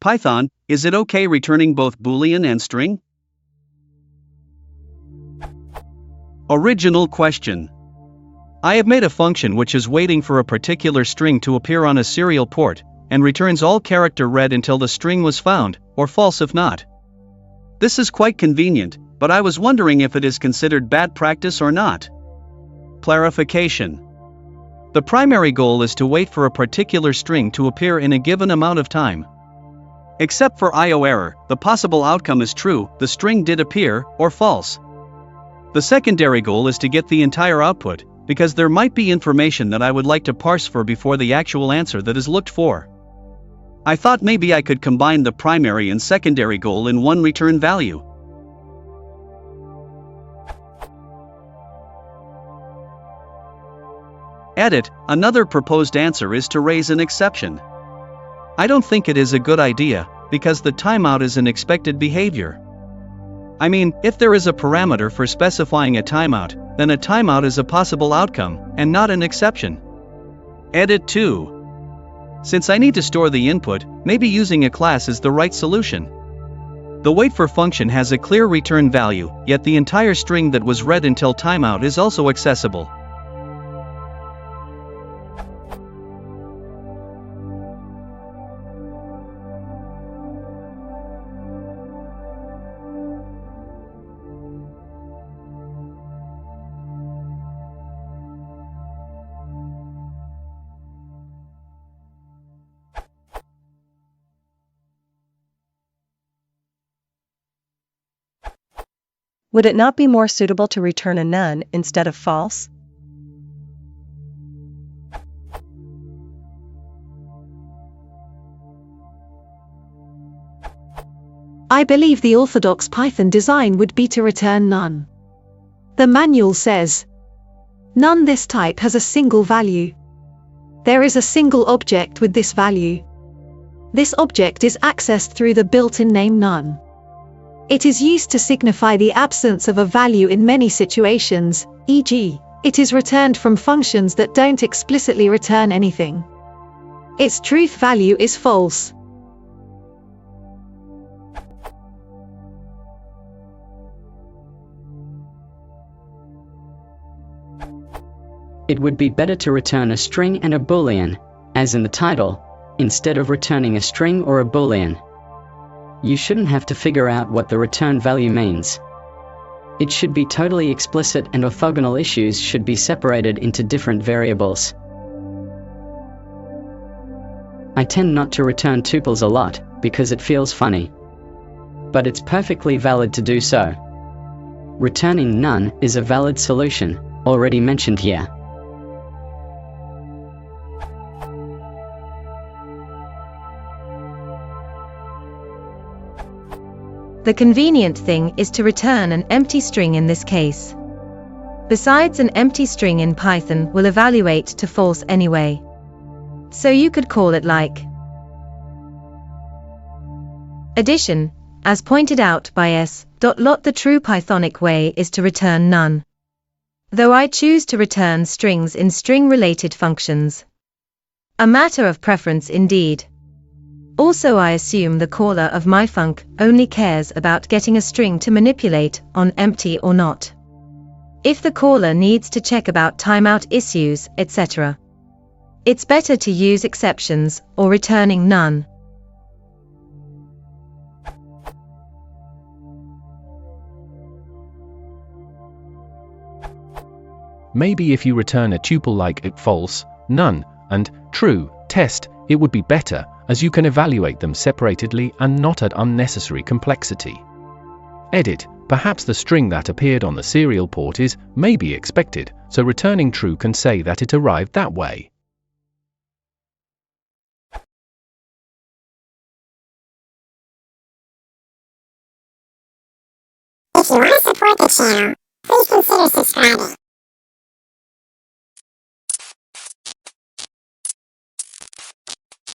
Python, is it okay returning both Boolean and string? Original question. I have made a function which is waiting for a particular string to appear on a serial port, and returns all character read until the string was found, or false if not. This is quite convenient, but I was wondering if it is considered bad practice or not. Clarification. The primary goal is to wait for a particular string to appear in a given amount of time. Except for IO error, the possible outcome is true, the string did appear, or false. The secondary goal is to get the entire output, because there might be information that I would like to parse for before the actual answer that is looked for. I thought maybe I could combine the primary and secondary goal in one return value. Edit, another proposed answer is to raise an exception. I don't think it is a good idea, because the timeout is an expected behavior. I mean, if there is a parameter for specifying a timeout, then a timeout is a possible outcome, and not an exception. Edit 2. Since I need to store the input, maybe using a class is the right solution. The waitFor function has a clear return value, yet the entire string that was read until timeout is also accessible. Would it not be more suitable to return a none instead of false? I believe the orthodox Python design would be to return none. The manual says, none this type has a single value. There is a single object with this value. This object is accessed through the built-in name none. It is used to signify the absence of a value in many situations, e.g., it is returned from functions that don't explicitly return anything. Its truth value is false. It would be better to return a string and a Boolean, as in the title, instead of returning a string or a Boolean. You shouldn't have to figure out what the return value means. It should be totally explicit, and orthogonal issues should be separated into different variables. I tend not to return tuples a lot, because it feels funny. But it's perfectly valid to do so. Returning none is a valid solution, already mentioned here. The convenient thing is to return an empty string in this case. Besides, an empty string in Python will evaluate to false anyway. So you could call it like addition, as pointed out by s.lot. The true Pythonic way is to return none. Though I choose to return strings in string-related functions. A matter of preference indeed. Also, I assume the caller of my func only cares about getting a string to manipulate on empty or not. If the caller needs to check about timeout issues, etc., it's better to use exceptions or returning none. Maybe if you return a tuple like false, none, and true test, it would be better, as you can evaluate them separatedly and not at unnecessary complexity. Edit, perhaps the string that appeared on the serial port is maybe expected, so returning true can say that it arrived that way. If you want to support the channel, please consider subscribing.